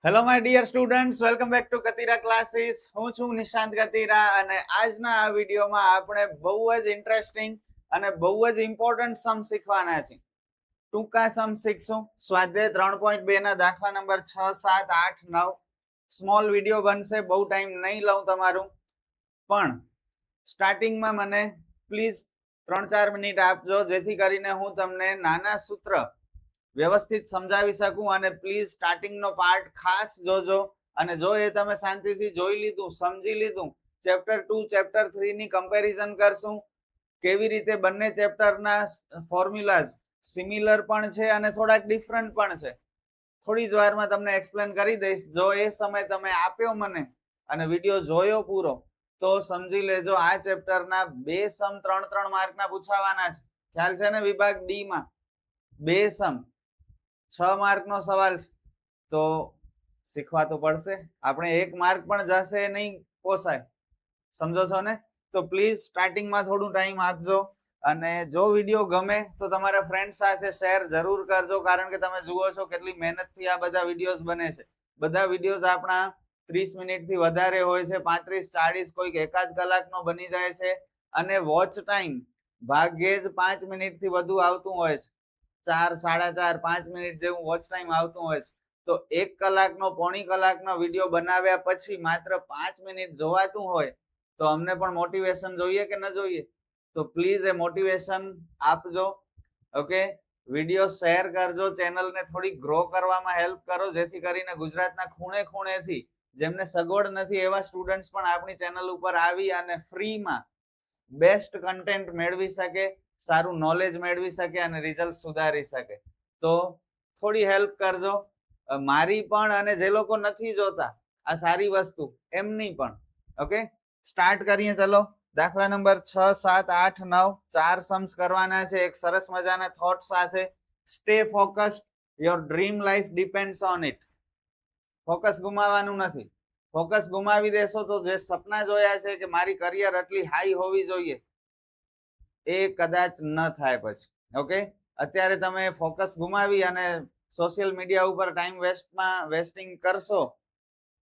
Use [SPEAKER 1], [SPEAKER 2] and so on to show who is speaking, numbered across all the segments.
[SPEAKER 1] Hello my dear students, welcome back to Katira classes. હું છું નિશાંત કતીરા અને આજના આ વિડીયોમાં આપણે બહુ જ ઇન્ટરેસ્ટિંગ અને બહુ જ ઇમ્પોર્ટન્ટ સમ શીખવાના છીએ. ટૂંકા સમ શીખશું. સ્વાધ્યાય 3.2 ના દાખલા નંબર 6, 7, 8, 9. સ્મોલ વિડીયો બનશે, બહુ ટાઈમ નહીં લઉં તમારું, પણ સ્ટાર્ટિંગમાં મને પ્લીઝ 3-4 મિનિટ આપજો, જેથી કરીને હું તમને નાના સૂત્ર વ્યવસ્થિત સમજાવી શકું. અને પ્લીઝ સ્ટાર્ટિંગનો પાર્ટ ખાસ જોજો. અને જો એ તમે શાંતિથી જોઈ લીધું, સમજી લીધું, ચેપ્ટર 2 ચેપ્ટર 3 ની કમ્પેરિઝન કરશું. કેવી રીતે બંને ચેપ્ટરના ફોર્મ્યુલાઝ સિમિલર પણ છે અને થોડાક ડિફરન્ટ પણ છે. થોડી જ વારમાં તમને એક્સપ્લેન કરી દઈશ. જો એ સમય તમે આપ્યો મને અને વિડીયો જોયો પૂરો, તો સમજી લેજો આ ચેપ્ટરના 2 સમ 3-3 માર્કના પૂછાવાના છે. ખ્યાલ છે ને? વિભાગ ડી માં 2 સમ 6 માર્કનો સવાલ છે, તો શીખવા તો પડશે. આપણે 1 માર્ક પણ જશે નહીં પોસાય. સમજો છો ને? તો પ્લીઝ સ્ટાર્ટિંગમાં થોડું ટાઈમ આપજો. અને જો વિડીયો ગમે તો તમારા ફ્રેન્ડ સાથે શેર જરૂર કરજો, કારણ કે તમે જુઓ છો કેટલી મહેનતથી આ બધા વિડીયોઝ બને છે. બધા વિડીયોઝ આપણા 30 મિનિટથી વધારે હોય છે, 35-40, કોઈક એકાદ કલાકનો બની જાય છે. અને વોચ ટાઈમ ભાગ્યે જ 5 મિનિટથી વધુ આવતું હોય છે. 4, 4.5, 5 મિનિટ જેવું વોચ ટાઈમ આવતું હોય છે. તો 1 કલાકનો, પોણી કલાકનો વિડીયો બનાવ્યા પછી માત્ર 5 મિનિટ જોવાતું હોય, તો અમને પણ મોટિવેશન જોઈએ કે ન જોઈએ? તો પ્લીઝ એ મોટિવેશન આપજો. ઓકે, વિડીયો શેર કરજો, ચેનલને થોડી ગ્રો કરવામાં હેલ્પ કરો, જેથી કરીને ગુજરાતના ખૂણે ખૂણેથી જેમને સગવડ નથી એવા સ્ટુડન્ટ્સ પણ આપણી ચેનલ ઉપર આવી અને ફ્રીમાં બેસ્ટ કન્ટેન્ટ મેળવી શકે, સારું નોલેજ મેળવી શકે અને રિઝલ્ટ સુધારી શકે. તો થોડી હેલ્પ કરજો મારી પણ, અને જે લોકો નથી જોતા આ સારી વસ્તુ એમની પણ. ઓકે, સ્ટાર્ટ કરીએ. ચલો, દાખલા નંબર 6, 7, 8, 9 4 સમ્સ કરવાના છે એક સરસ મજાના થોટ સાથે. Stay focused, your dream life depends on it. Focus ગુમાવવાનું નથી. ફોકસ ગુમાવી દેશો તો જે સપના જોયા છે કે મારી કરિયર આટલી હાઈ હોવી જોઈએ, એ કદાચ ન થાય પછી. ઓકે, અત્યારે તમે ફોકસ ગુમાવી અને સોશિયલ મીડિયા ઉપર ટાઈમ વેસ્ટિંગ કરશો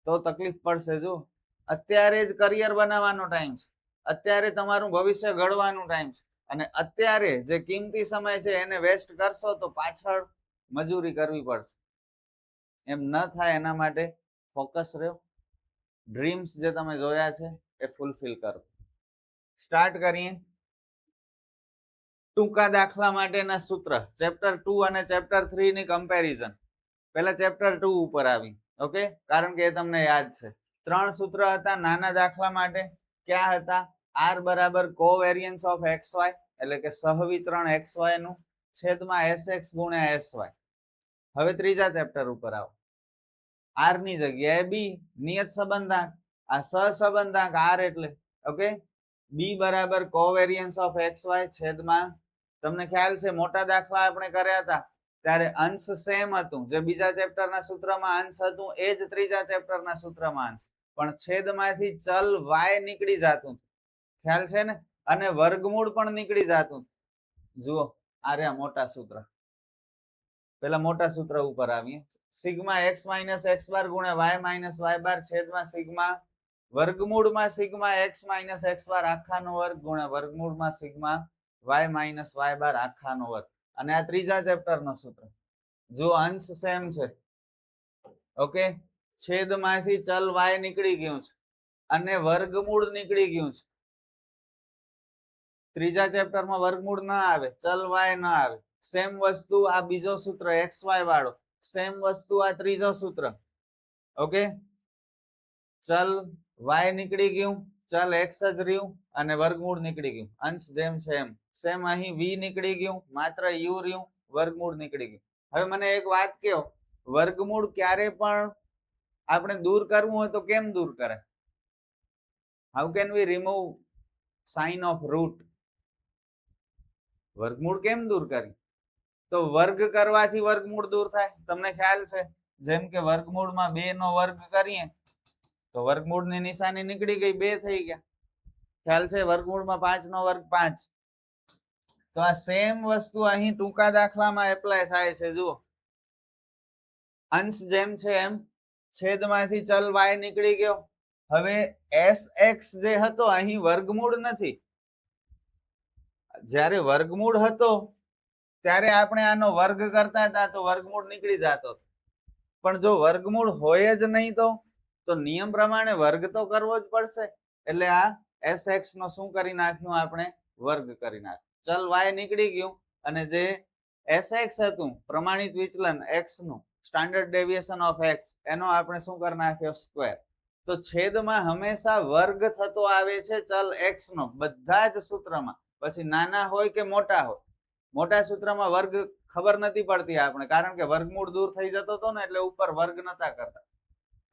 [SPEAKER 1] તો તકલીફ પડશે. જો અત્યારે જ કરિયર બનાવવાનો ટાઈમ છે, અત્યારે તમારું ભવિષ્ય ઘડવાનું ટાઈમ છે, અને અત્યારે જે કિંમતી સમય છે એને વેસ્ટ કરશો તો પાછળ મજૂરી કરવી પડશે. એમ ન થાય એના માટે ફોકસ રહ્યો. ડ્રીમ્સ જે તમે જોયા છે એ ફૂલફિલ કરો. સ્ટાર્ટ કરીએ. ટૂંકા દાખલા માટેના સૂત્ર, ચેપ્ટર 2 અને ચેપ્ટર 3 ની કમ્પેરિઝન. પહેલા ચેપ્ટર 2 ઉપર આવી. ઓકે, કારણ કે એ તમને યાદ છે. 3 સૂત્ર હતા નાના દાખલા માટે. ક્યાં હતા? r બરાબર કોવેરિયન્સ ઓફ xy, એટલે કે સહવિચરણ xy નું, છેદમાં sx ગુણ્યા sy. હવે ત્રીજા ચેપ્ટર ઉપર આવો. r ની જગ્યાએ b, નિયત સંબંધાંક. આ સહસંબંધાંક r એટલે ઓકે, b બરાબર કોવેરિયન્સ ઓફ xy છેદમાં, તમને ખ્યાલ છે મોટા દાખલા આપણે કર્યા હતા ત્યારે અંશ સેમ હતું. જે બીજા ચેપ્ટરના સૂત્રમાં અંશ હતું એ જ ત્રીજા ચેપ્ટરના સૂત્રમાં અંશ, પણ છેદમાંથી ચલ y નીકળી જતું. ખ્યાલ છે ને? અને વર્ગમૂળ પણ નીકળી જતું. જુઓ, આ રહ્યા મોટા સૂત્ર. પેલા મોટા સૂત્ર ઉપર આવીએ. સિગ્મા x માઇનસ x બાર ગુણ્યા y માઇનસ y બાર છેદમાં સિગ્મા વર્ગમૂળમાં સિગ્મા x માઇનસ x બાર આખાનો વર્ગ ગુણ્યા વર્ગમૂળમાં સિગ્મા y માઇનસ y બાર આખાનો વર્ગ. અને આ ત્રીજા ચેપ્ટરનો સૂત્ર. જો અંશ સેમ છે, ઓકે, છેદમાંથી ચલ y નીકળી ગયું છે અને વર્ગમૂળ નીકળી ગયું છે. ત્રીજા ચેપ્ટરમાં વર્ગમૂળ ના આવે, ચલ y ના આવે. સેમ વસ્તુ આ બીજો સૂત્ર xy વાળો, સેમ વસ્તુ આ ત્રીજો સૂત્ર. ઓકે, ચલ y નીકળી ગયું, ચલ x જ રહ્યું અને વર્ગમૂળ નીકળી ગયું. અંશ જેમ છે એમ. સેમ અહીં v નીકળી ગયું, માત્ર u રહ્યું, વર્ગમૂળ નીકળી ગયું. હવે મને એક વાત કહો, વર્ગમૂળ ક્યારે પણ આપણે દૂર કરવું હોય તો કેમ દૂર કરે? How can we remove sign of root? વર્ગમૂળ કેમ દૂર કરી? તો વર્ગ કરવાથી વર્ગમૂળ દૂર થાય. તમને ખ્યાલ છે, જેમ કે વર્ગમૂળમાં 2 નો વર્ગ કરીએ તો વર્ગમૂળની નિશાની નીકળી ગઈ, 2 થઈ ગયા. ખ્યાલ છે? વર્ગમૂળમાં 5 નો વર્ગ 5. તો આ સેમ વસ્તુ અહીં ટૂંકા દાખલામાં એપ્લાય થાય છે. જુઓ, અંશ જેમ છે એમ છેદમાંથી ચલ y નીકળી ગયો. હવે sx જે હતો અહીં વર્ગમૂળ નથી. જ્યારે વર્ગમૂળ હતો ત્યારે આપણે આનો વર્ગ કરતા હતા તો વર્ગમૂળ નીકળી જતો. પણ જો વર્ગમૂળ હોય જ નહીં તો નિયમ પ્રમાણે વર્ગ તો કરવો જ પડશે. એટલે આ sx નો શું કરી નાખ્યું આપણે? વર્ગ કરી નાખ્યું. ચલ y નીકળી ગયું અને જે sx હતું પ્રમાણિત વિચલન x નું, સ્ટાન્ડર્ડ ડેવિએશન ઓફ x, એનો આપણે શું કરી નાખ્યો? સ્ક્વેર. તો છેદમાં હંમેશા વર્ગ થતો આવે છે ચલ x નો, બધા જ સૂત્રમાં. પછી નાના હોય કે મોટા હોય. મોટા સૂત્રમાં વર્ગ ખબર નથી પડતી આપણે, કારણ કે વર્ગમૂળ દૂર થઈ જતો હતો ને એટલે ઉપર વર્ગ નતા કરતા.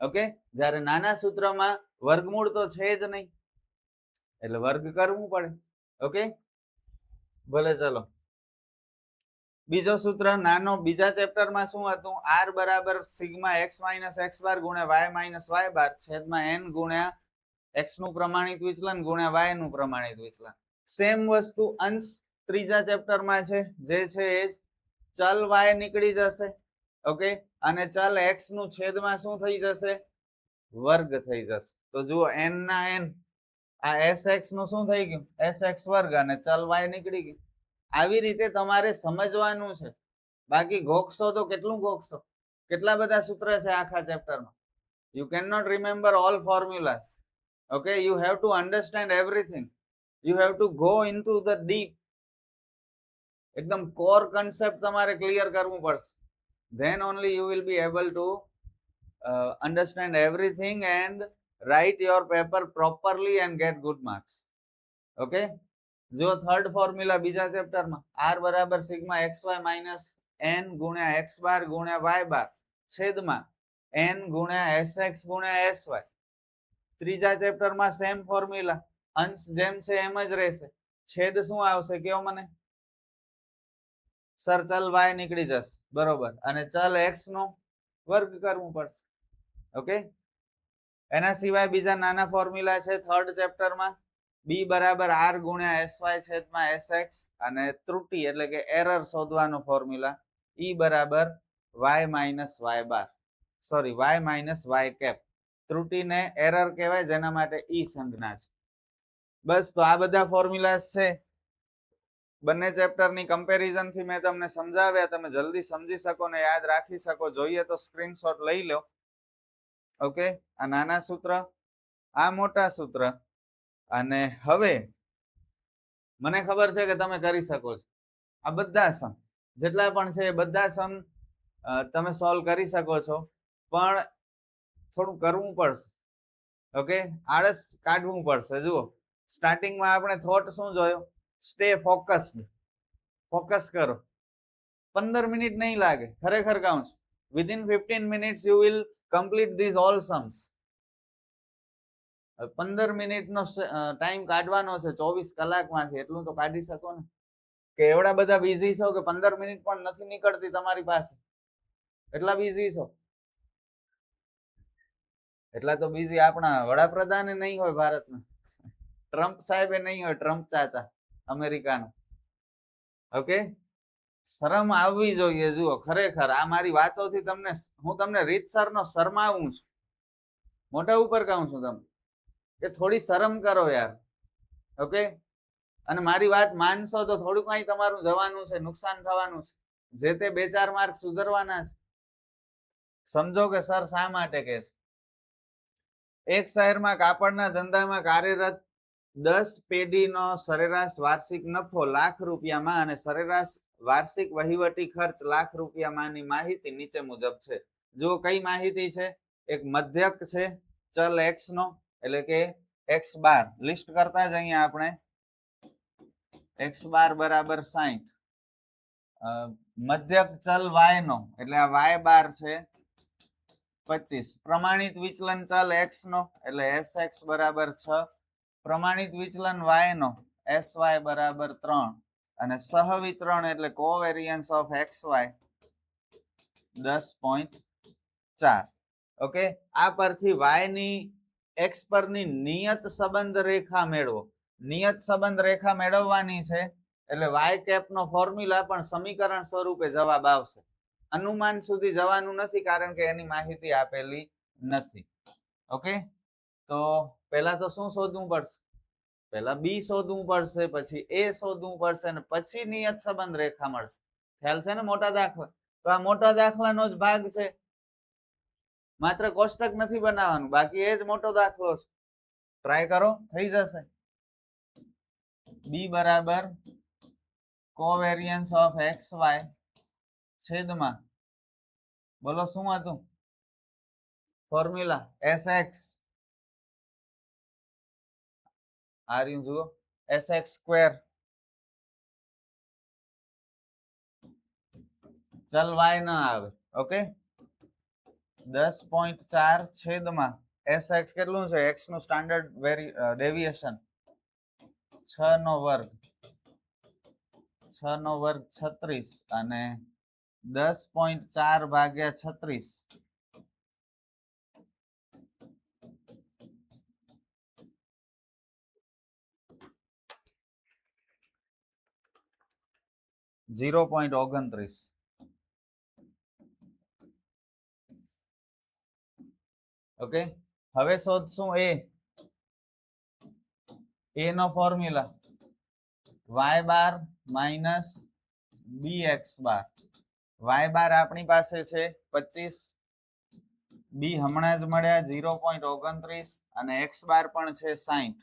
[SPEAKER 1] ઓકે, જ્યારે નાના સૂત્રમાં વર્ગમૂળ તો છે જ નહીં એટલે વર્ગ કરવું પડે. ઓકે, ભલે. ચલો બીજો સૂત્ર નાનો, બીજા ચેપ્ટરમાં શું હતું? r બરાબર સિગ્મા x માઇનસ x બાર ગુણ્યા y માઇનસ y બાર છેદમાં n ગુણ્યા x નું પ્રમાણિત વિચલન ગુણ્યા y નું પ્રમાણિત વિચલન. સેમ વસ્તુ અંશ ત્રીજા ચેપ્ટરમાં છે, જે છે એ જ ચલ y નીકળી જશે. ઓકે, અને ચલ x નું છેદમાં શું થઈ જશે? વર્ગ થઈ જશે. તો જુઓ n ના n, આ sx નું શું થઈ ગયું? sx વર્ગ, અને ચલ y નીકળી ગયું. આવી રીતે તમારે સમજવાનું છે. બાકી ગોખશો તો કેટલું ગોખશો? કેટલા બધા સૂત્ર છે આખા ચેપ્ટરમાં. You can not remember all formulas. Okay, you have to understand everything. You have to go into the deep. એકદમ કોર કન્સેપ્ટ તમારે ક્લિયર કરવું પડશે. Then only you will be able to understand everything and write your paper properly and get good marks. Okay, જો third formula બીજા ચેપ્ટરમાં r બરાબર sigma xy minus n ગુણ્યા x બાર ગુણ્યા y બાર છેદમાં n ગુણ્યા sx ગુણ્યા sy. ત્રીજા ચેપ્ટરમાં same formula, અંશ જેમ છે એમ જ રહેશે. છેદ શું આવશે કયો મને? સર ચલ y નીકળી જશે, બરોબર, અને ચલ x નો વર્ગ કરવું પડશે. ઓકે, એના સિવાય બીજા નાના ફોર્મ્યુલા છે થર્ડ ચેપ્ટરમાં. b બરાબર r ગુણ્યા sy છેદમાં sx, અને ત્રુટી એટલે કે એરર શોધવાનો ફોર્મ્યુલા e બરાબર y minus y bar, sorry y minus y cap. ત્રુટીને એરર કહેવાય, જેના માટે e સંજ્ઞા છે. બસ, તો આ બધા ફોર્મ્યુલાસ છે. બંને ચેપ્ટરની કમ્પેરિઝન થી મેં તમને સમજાવ્યા, તમે જલ્દી સમજી શકો ને યાદ રાખી શકો. જોઈએ તો સ્ક્રીનશોટ લઈ લો. ઓકે, આ નાના સૂત્ર, આ મોટા સૂત્ર. અને હવે મને ખબર છે કે તમે કરી શકો છો. આ બધા સમ જેટલા પણ છે એ બધા સમ તમે સોલ્વ કરી શકો છો, પણ થોડું કરવું પડશે. ઓકે, આળસ કાઢવું પડશે. જુઓ, સ્ટાર્ટિંગમાં આપણે થોટ શું જોયો? Stay focused. ફોકસ કરો. 15 મિનિટ નહીં લાગે, ખરેખર કહું છું. Within 15 minutes you will complete this all Sam's. 15 મિનિટનો ટાઈમ કાઢવાનો છે 24 કલાકમાંથી. એટલું તો કાઢી શકો ને. કે એવડા બધા બિઝી છો કે 15 મિનિટ પણ નથી નીકળતી તમારી પાસે? એટલા બિઝી છો? એટલા તો બિઝી આપણા વડાપ્રધાને નહીં હોય ભારતના, ટ્રમ્પ સાહેબે નહીં હોય, ટ્રમ્પ ચાચા અમેરિકાના. ઓકે, શરમ આવવી જોઈએ. જુઓ, ખરેખર આ મારી વાતોથી તમને, હું તમને રીતસરનો શરમાવું છું, મોટા ઉપર કહું છું તમને કે થોડી શરમ કરો યાર. ઓકે, અને મારી વાત માનશો તો થોડું કઈ તમારું જવાનું છે, નુકસાન થવાનું છે. જે તે 2-4 માર્ક સુધરવાના છે. સમજો કે સર શા માટે કે છે. એક શહેરમાં કાપડના ધંધામાં કાર્યરત 10 પેઢીનો સરેરાશ વાર્ષિક નફો ₹1,00,000 અને સરેરાશ વાર્ષિક વહીવટી ખર્ચ ₹1,00,000 માહિતી નીચે મુજબ છે. જો કઈ માહિતી છે? એક મધ્યક છે ચલ x નો, એટલે કે x બાર લિસ્ટ કરતા જ અહીંયા આપણે x બાર બરાબર 60. મધ્યક ચલ y નો, એટલે આ y બાર છે 25. પ્રમાણિત વિચલન ચલ x નો, એટલે sx બરાબર 6. પ્રમાણિત વિચલન y નો sy બરાબર 3. અને સહવિચરણ એટલે કોવેરિયન્સ ઓફ xy 10.4. ઓકે, આ પરથી y ની x પરની નિયત સંબંધ રેખા મેળવો. નિયત સંબંધ રેખા મેળવવાની છે એટલે y કેપ નો ફોર્મ્યુલા પણ સમીકરણ સ્વરૂપે જવાબ આવશે. અનુમાન સુધી જવાનું નથી, કારણ કે એની માહિતી આપેલી નથી. ઓકે, તો પહેલા તો શું શોધવું પડશે? પહેલા બી શોધવું પડશે, પછી એ શોધવું પડશે અને પછી નિયત સંબંધ રેખા મળશે. ખ્યાલ છે ને મોટા દાખલા? તો આ મોટા દાખલાનો જ ભાગ છે, માત્ર કોષ્ટક નથી બનાવવાનું, બાકી એ જ મોટો દાખલો છે. ટ્રાય કરો, થઈ જશે. બી બરાબર કોવેરિયન્સ ઓફ એક્સ વાય છેદમાં, બોલો શું હતું ફોર્મ્યુલા? Sx આ રહ્યું જુઓ, Sx સ્ક્વેર ચલ y ના આવે. ઓકે, 10.4 છેદમાં Sx કેટલું છે? x નું સ્ટાન્ડર્ડ ડેવિએશન 6 નો વર્ગ 36 અને 10.4 ભાગ્યા 36 0.29. ઓકે, હવે શોધશું એ નો formula y bar minus bx બાર. y બાર આપણી પાસે છે 25, બી હમણાં જ મળ્યા 0.29 અને x બાર પણ છે 60.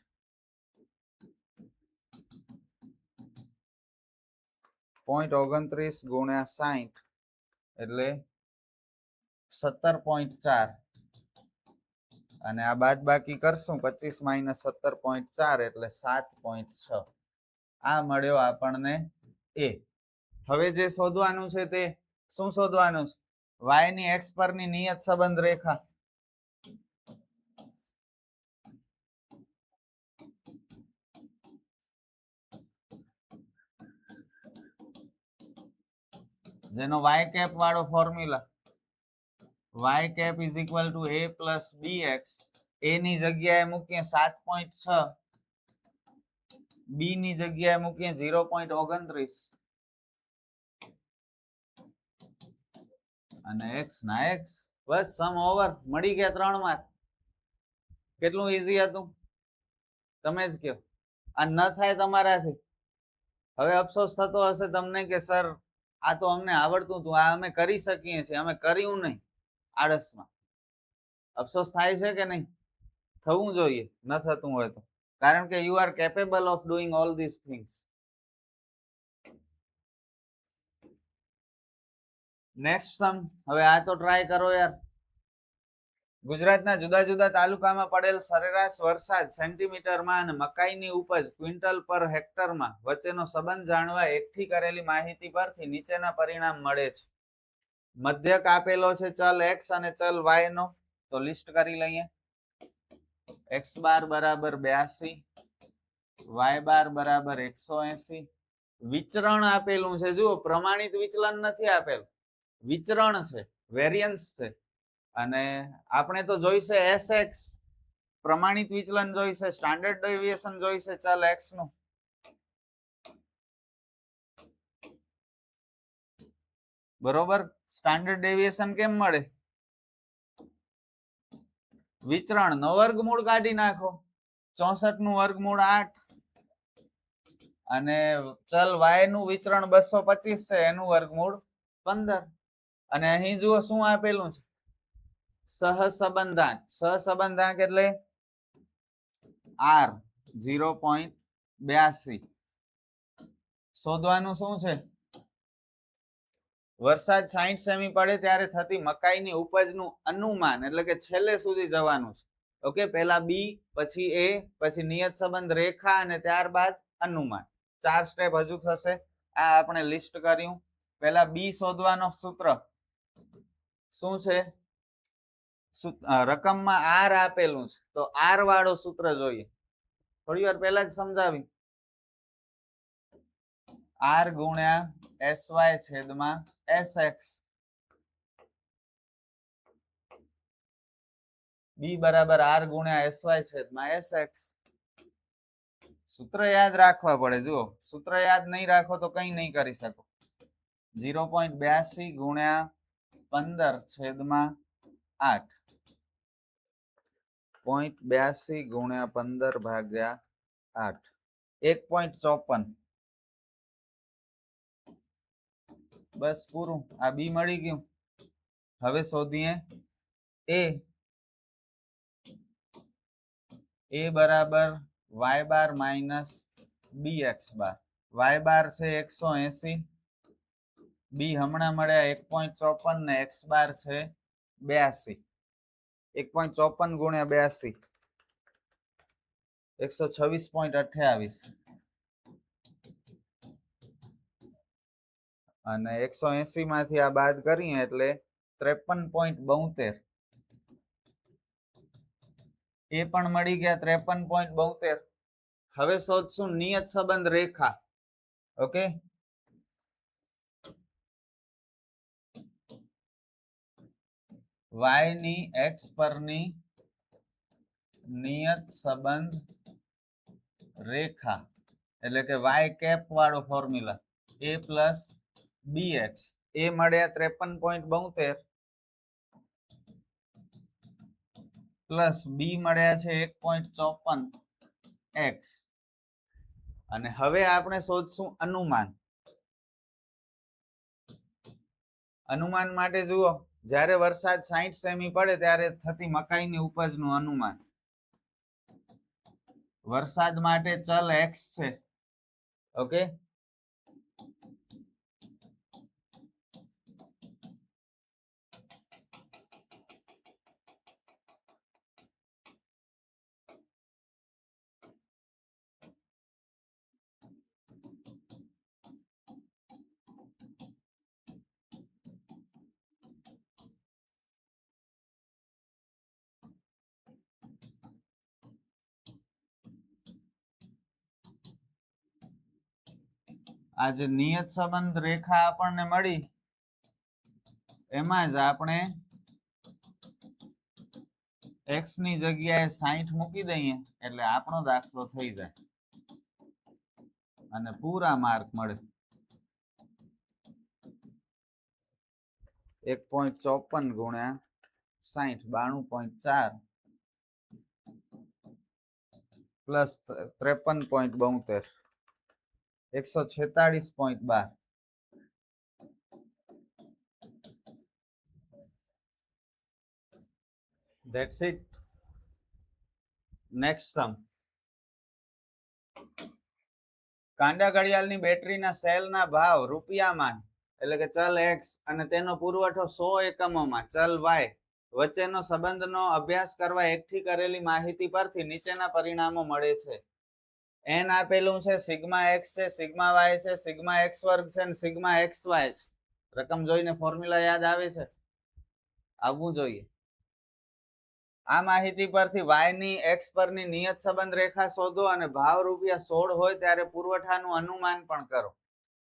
[SPEAKER 1] 0.29 ગુણ્યા 60 એટલે 17.4 અને આ બાદ બાકી કરશું 25 માઇનસ 17.4 એટલે 7.6. આ મળ્યો આપણને એ. હવે જે શોધવાનું છે તે શું શોધવાનું છે? y ની x પરની નિયત સંબંધ રેખા. જેનો y કેપ વાળો formula y cap is equal to a plus bx. a ની જગ્યાએ મૂકીએ 7.6, બી ની જગ્યાએ મૂકીએ 0.29 અને x ના x. બસ સમ ઓવર, મળી ગયા 3 માર્ક. કેટલું ઈઝી હતું તમે જ કહો. આ ન થાય તમારાથી. હવે અફસોસ થતો હશે તમને કે સર આ તો અમને આવડતું હતું, આ અમે કરી શકીએ છીએ, અમે કર્યું નહીં આળસમાં. અફસોસ થાય છે કે નહીં? થવું જોઈએ ન થતું હોય તો, કારણ કે you are capable of doing all this things. Next sum. હવે આ તો ટ્રાય કરો યાર. ગુજરાતના જુદા જુદા તાલુકામાં પડેલ સરેરાશ વરસાદ સેન્ટીમીટરમાં અને મકાઈની ઉપજ ક્વિન્ટલ પર હેક્ટરમાં વચ્ચેનો સંબંધ જાણવા એકઠી કરેલી માહિતી પરથી નીચેના પરિણામ મળે છે. મધ્યક આપેલો છે ચલ x અને ચલ y નો, તો લિસ્ટ કરી લઈએ. x બાર બરાબર 82, y બાર બરાબર 180. વિચરણ આપેલું છે, જુઓ પ્રમાણિત વિચલન નથી આપેલું, વિચરણ છે, વેરિયન્સ છે. અને આપણે તો જોઈશે Sx, પ્રમાણિત વિચલન જોઈશે, સ્ટાન્ડર્ડ ડેવિએશન જોઈશે ચલ x નું. બરોબર, સ્ટાન્ડર્ડ ડેવિએશન કેમ મળે? વિચરણ નો વર્ગમૂળ કાઢી નાખો. 64 નું વર્ગમૂળ 8 અને ચલ y નું વિચરણ 225 છે, એનું વર્ગમૂળ 15. અને અહીં જુઓ શું આપેલું છે? સહસંબંધાંક. સહસંબંધાંક એટલે r 0.82. શોધવાનું શું છે? વરસાદ 60 સેમી પડે ત્યારે થતી મકાઈની ઉપજનું અનુમાન, એટલે કે છેલ્લે સુધી જવાનું છે. ઓકે, પહેલા બી, પછી એ, પછી નિયત સંબંધ રેખા અને ત્યારબાદ અનુમાન. 4 સ્ટેપ હજુ થશે. આ આપણે લિસ્ટ કર્યું. પહેલા બી શોધવાનો સૂત્ર શું છે? રકમમાં r આપેલું છે, તો r વાળો સૂત્ર જોઈએ. થોડી વાર પહેલા જ સમજાવી. r ગુણ્યા sy છેદમાં sx. b બરાબર r ગુણ્યા sy છેદમાં sx. સૂત્ર યાદ રાખવા પડે. જુઓ, સૂત્ર યાદ નહીં રાખો તો કંઈ નહીં કરી શકો. 0.82 ગુણ્યા 15 છેદમાં 8. 0.82 ગુણ્યા 15 ભાગ્યા 8 1.54 બસ પૂરું આ બી મળી ગયું હવે શોધીએ એ બરાબર y બાર માઇનસ bx બાર y બાર છે 180 બી હમણાં મળ્યા 1.54 ને x બાર છે 82 1.54 ગુણ્યા 82 126.28 અને 180 માંથી આ બાદ કરીએ એટલે 53.72 એ પણ મળી ગયા 53.72 હવે શોધશું નિયત સંબંધ રેખા ઓકે y ની x પરની નિયત સંબંધ રેખા એટલે કે y કેપ વાળો ફોર્મ્યુલા a પ્લસ bx એ મળ્યા 53.72 પ્લસ બી મળ્યા છે 1.54 x અને હવે આપણે શોધશું અનુમાન અનુમાન માટે જુઓ જ્યારે વરસાદ 60 સેમી પડે ત્યારે થતી મકાઈની ઉપજનું અનુમાન વરસાદ માટે ચલ x છે ઓકે આ જે નિયત સંબંધ રેખા આપણને મળી એમાં જ આપણે x ની જગ્યાએ 60 મૂકી દઈએ એટલે આપણો દાખલો થઈ જાય અને પૂરા માર્ક મળે 1.54 ગુણ્યા 60 92.4 plus 53.72 146.12 That's it. Next sum. કાંડા ઘડિયાળની બેટરીના સેલના ભાવ રૂપિયામાં એટલે કે ચલ x અને તેનો પુરવઠો 100 એકમોમાં ચલ y વચ્ચેનો સંબંધનો અભ્યાસ કરવા એકઠી કરેલી માહિતી પરથી નીચેના પરિણામો મળે છે n આપેલું છે સિગ્મા x છે સિગ્મા y છે સિગ્મા x વર્ગ છે અને સિગ્મા xy છે રકમ જોઈને ફોર્મ્યુલા યાદ આવે છે આવવું જોઈએ આ માહિતી પરથી y ની x પરની નિયત સંબંધ રેખા શોધો અને ભાવ રૂપિયા 16 હોય ત્યારે પુરવઠાનું અનુમાન પણ કરો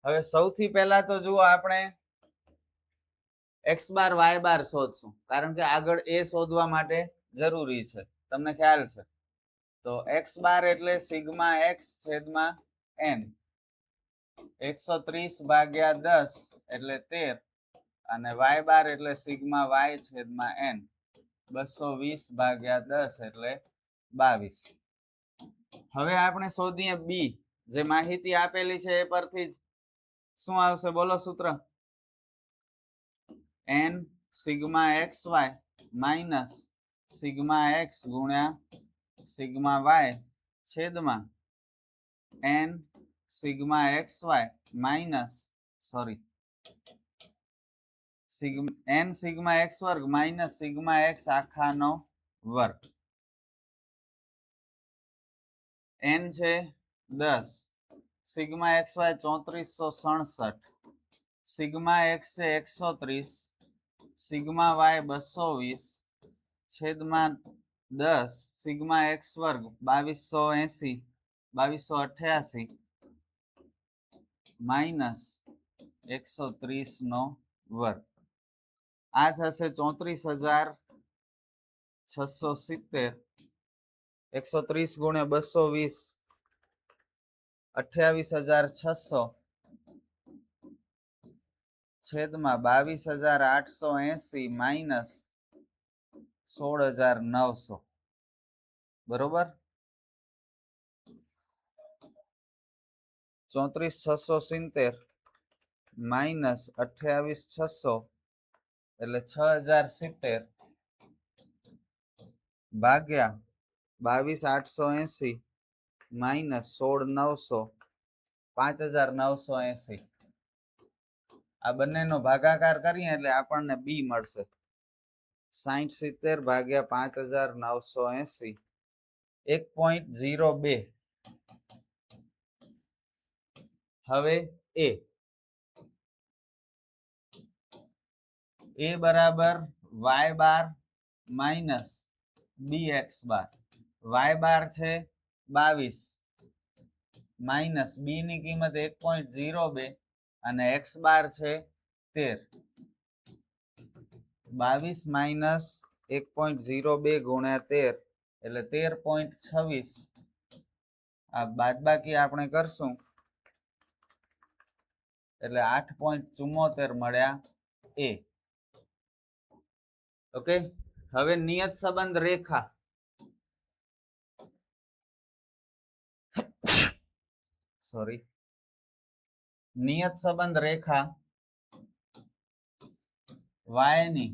[SPEAKER 1] હવે સૌથી પહેલા તો જુઓ આપણે x બાર y બાર શોધશું કારણ કે આગળ એ શોધવા માટે જરૂરી છે તમને ખ્યાલ છે તો x બાર એટલે સિગ્મા x છેદમાં n 130 ભાગ્યા 10 એટલે 13 અને y બાર એટલે સિગ્મા y છેદમાં n 220 ભાગ્યા 10 એટલે 22 હવે આપણે શોધીએ બી જે માહિતી આપેલી છે એ પરથી જ શું આવશે બોલો સૂત્ર n sigma xy minus sigma x ગુણ્યા સિગ્મા y છેદમાં n sigma xy minus n sigma x વર્ગ માઈનસ સિગ્મા x આખાનો વર્ગ n છે 10 સિગ્મા xy 3467 સિગ્મા x છે 130 સિગ્મા y 220 છેદમાં 10 સિગ્મા x વર્ગ 2280 2288 માઈનસ 130 નો વર્ગ આ થશે 34670 130 ગુણ્યા 220 28600 છેદમાં 22880 માઈનસ 16900 બરોબર 34,670 માઇનસ 28,600 એટલે 6,070 ભાગ્યા 22,880 માઇનસ 16,900 5,980 આ બંનેનો ભાગાકાર કરીએ એટલે આપણને બી મળશે 60,70 ભાગ્યા 5,980 1.02 હવે એ બરાબર y બાર માઇનસ bx બાર y બાર છે 22 માઇનસ બી ની કિંમત 1.02 અને x બાર છે 13 22 માઇનસ 1.02 ગુણ્યા 13 એટલે 13.26 આ બાદબાકી આપણે કરશું એટલે 8.74 મળ્યા એ ઓકે હવે નિયત સંબંધ રેખા સોરી નિયત સંબંધ રેખા y ની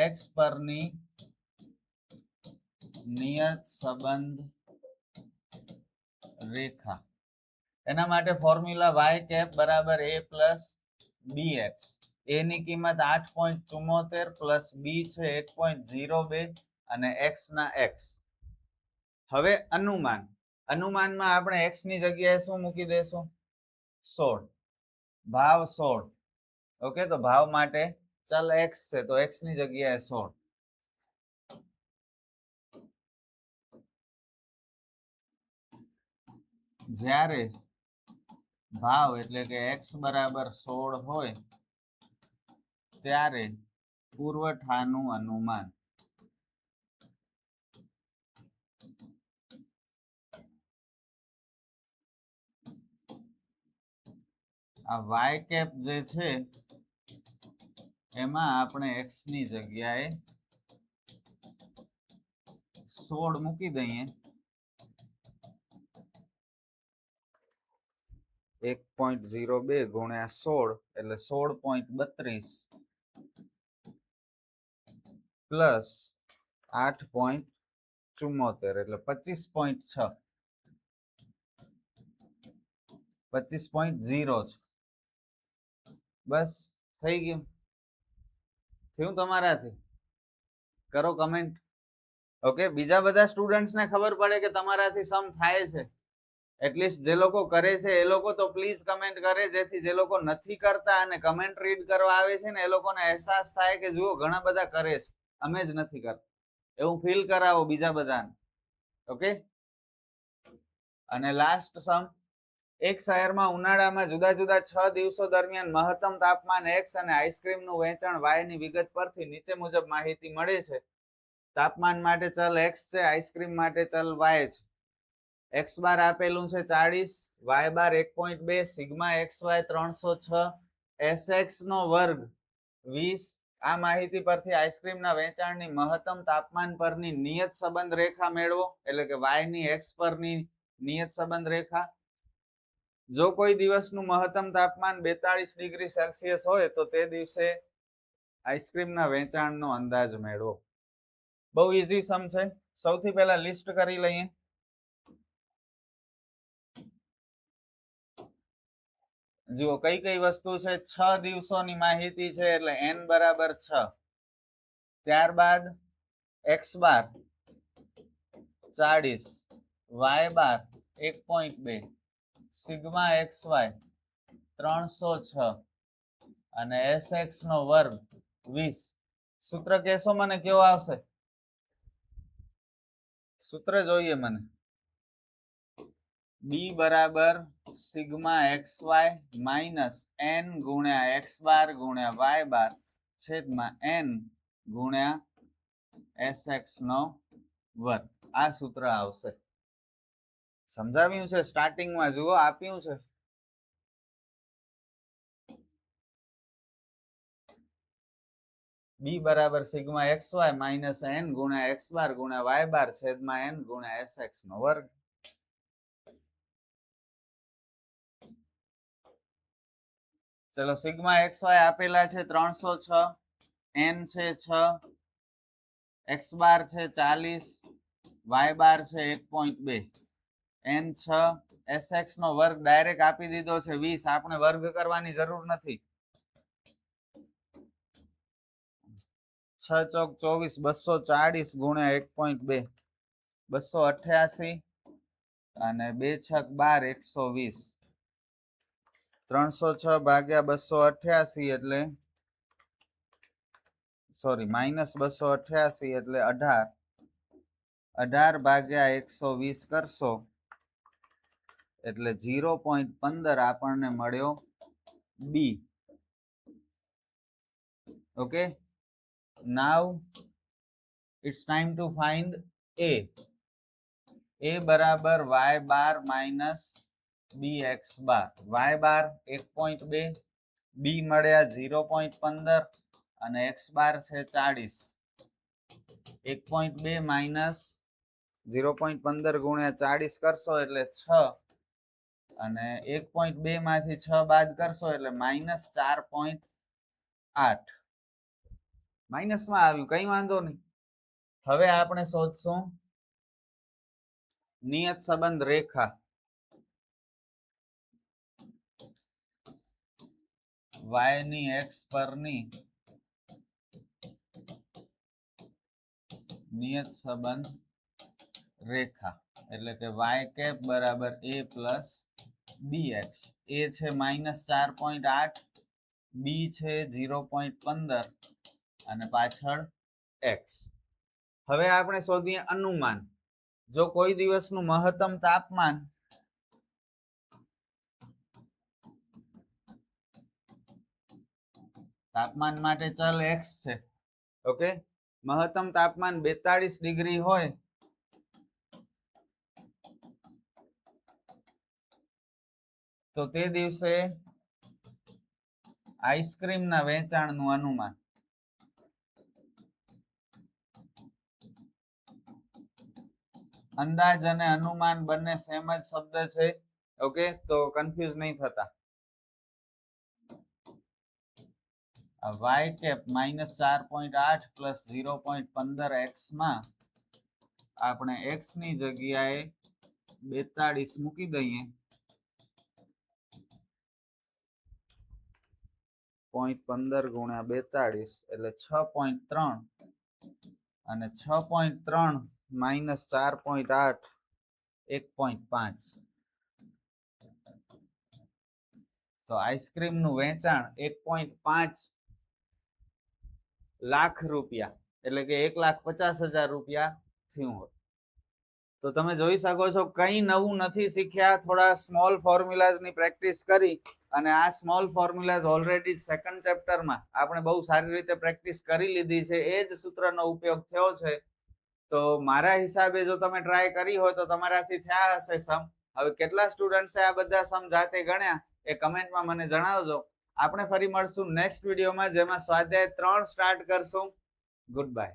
[SPEAKER 1] x પરની નિયત સંબંધ રેખા એના માટે ફોર્મ્યુલા y કેપ બરાબર a પ્લસ bx a ની કિંમત 8.74 પ્લસ b છે 1.02 અને x ના x હવે અનુમાનમાં આપણે x ની જગ્યાએ શું મૂકી દેશું 16 ભાવ 16 ઓકે તો ભાવ માટે ચલ x છે તો x ની જગ્યાએ 16 જ્યારે ભાવ એટલે કે x બરાબર 16 હોય ત્યારે પુરવઠાનું અનુમાન આ y કેપ જે છે એમાં આપણે x ની જગ્યાએ 16 મૂકી દઈએ 1.02 ગુણ્યા 16 એટલે 16.32 પ્લસ 8.74 એટલે 25.6 25.0 છે બસ થઈ ગયું થયું તમારાથી કરો કમેન્ટ ઓકે બીજા બધા સ્ટુડન્ટ્સને ખબર પડે કે તમારાથી સમ થાય છે એટલીસ્ટ જે લોકો કરે છે એ લોકો તો પ્લીઝ કમેન્ટ કરે જેથી જે લોકો નથી કરતા અને કમેન્ટ રીડ કરવા આવે છે ને એ લોકોને અહેસાસ થાય કે જુઓ ઘણા બધા કરે છે અમે જ નથી કરતા એવું ફીલ કરાવો બીજા બધાને ઓકે અને લાસ્ટ સમ એક શહેરમાં ઉનાળામાં જુદા જુદા 6 દિવસો દરમિયાન મહત્તમ તાપમાન x અને આઈસ્ક્રીમનું વેચાણ y ની વિગત પરથી નીચે મુજબ માહિતી મળે છે તાપમાન માટે ચલ x છે આઈસ્ક્રીમ માટે ચલ y છે x બાર આપેલું છે 40 y બાર 1.2 સિગ્મા xy 306 sx નો વર્ગ 20 આ માહિતી પરથી આઈસ્ક્રીમના વેચાણની મહત્તમ તાપમાન પરની નિયત સંબંધ રેખા મેળવો એટલે કે y ની x પરની નિયત સંબંધ રેખા જો કોઈ દિવસનું મહત્તમ તાપમાન 42 ડિગ્રી સેલ્સિયસ હોય તો તે દિવસે આઈસ્ક્રીમના વેચાણનો અંદાજ મેળવો બહુ ઈઝી સમ છે સૌથી પહેલા લિસ્ટ કરી લઈએ જુઓ કઈ કઈ વસ્તુ છે 6 દિવસોની માહિતી છે એટલે n બરાબર 6 ત્યારબાદ x બાર 40 y બાર 1.2 સિગ્મા xy 306 અને sx નો વર્ગ 20 સૂત્ર કેસો મને કેવો આવશે સૂત્ર જોઈએ મને b બરાબર સિગ્મા xy માઇનસ n ગુણ્યા x બાર ગુણ્યા y બાર છેદમાં n ગુણ્યા sx નો વર્ગ આ સૂત્ર આવશે સમજાવ્યું છે સ્ટાર્ટિંગમાં જુઓ આપ્યું છે બી બરાબર sigma X Y minus N ગુણ્યા એક્સ બાર ગુણ્યા વાય બાર છેદમાં એન ગુણ્યા એસ એક્સ નો વર્ગ. ચલો સિગ્મા એક્સ વાય આપેલા છે 306, એન છે 6, એક્સ બાર છે 40, વાય બાર છે 1.2, એન 6, એસ એક્સ નો વર્ગ ડાયરેક્ટ આપી દીધો છે 20, આપણે વર્ગ કરવાની જરૂર નથી. 6 ચોક 24, 240 ગુણ્યા 1.2, 288 અને 2 છક 12, 120. 306 ભાગ્યા 288 એટલે સોરી માઇનસ 288 એટલે 18, 18 ભાગ્યા 120 કરશો એટલે 0.15 આપણને મળ્યો B. Okay, now it's time to find A. A બરાબર Y bar minus B X bar. Y bar 1.2, B મળ્યા 0.15 અને એક્સ બાર છે 40. 1.2 માઇનસ 0.15 ગુણ્યા 40 કરશો એટલે 6 અને 1.2 માંથી 6 બાદ કરશો એટલે માઇનસ 4.8. માઇનસમાં આવ્યું, કઈ વાંધો નહીં. હવે આપણે શોધશું નિયત સંબંધ રેખા. y ની x પરની નિયત સંબંધ રેખા એટલે કે y કેપ બરાબર a પ્લસ bx. a છે માઇનસ 4.8, બી છે 0.15 અને પાછળ x. હવે આપણે શોધીએ અનુમાન. જો કોઈ દિવસનું મહત્તમ તાપમાન માટે ચલ x છે. ઓકે, મહત્તમ તાપમાન 42 ડિગ્રી હોય તો તે દિવસે આઈસ્ક્રીમના વેચાણનું અનુમાન. અંદાજ અને અનુમાન બંને સેમ જ શબ્દ છે. ઓકે, તો કન્ફ્યુઝ નહીં થતા. y cap minus 4.8 plus 0.15 x માં આપણે x ની જગ્યાએ 42 મૂકી દઈએ. 0.15 ગુણ્યા 42 એટલે 6.3 અને 6.3 માઇનસ 4.8 1.5. તો આઈસ્ક્રીમ નું વેચાણ 1.5 લાખ રૂપિયા એટલે કે 1,50,000 રૂપિયા થયું હોય. તો તમે જોઈ શકો છો કઈ નવું નથી શીખ્યા. થોડા સ્મોલ ફોર્મ્યુલાઝ ની પ્રેક્ટિસ કરી અને આ સ્મોલ ફોર્મ્યુલાઝ ઓલરેડી સેકન્ડ ચેપ્ટરમાં આપણે બહુ સારી રીતે પ્રેક્ટિસ કરી લીધી છે. એ જ સૂત્રનો ઉપયોગ થયો છે. તો મારા હિસાબે જો તમે ટ્રાય કરી હોય તો તમારાથી થયા હશે સમ. હવે કેટલા સ્ટુડન્ટ્સે આ બધા સમ જાતે ગણ્યા એ કમેન્ટમાં મને જણાવજો. આપણે ફરી મળશું નેક્સ્ટ વિડીયોમાં, જેમાં સ્વાધ્યાય 3 સ્ટાર્ટ કરશું. Good bye.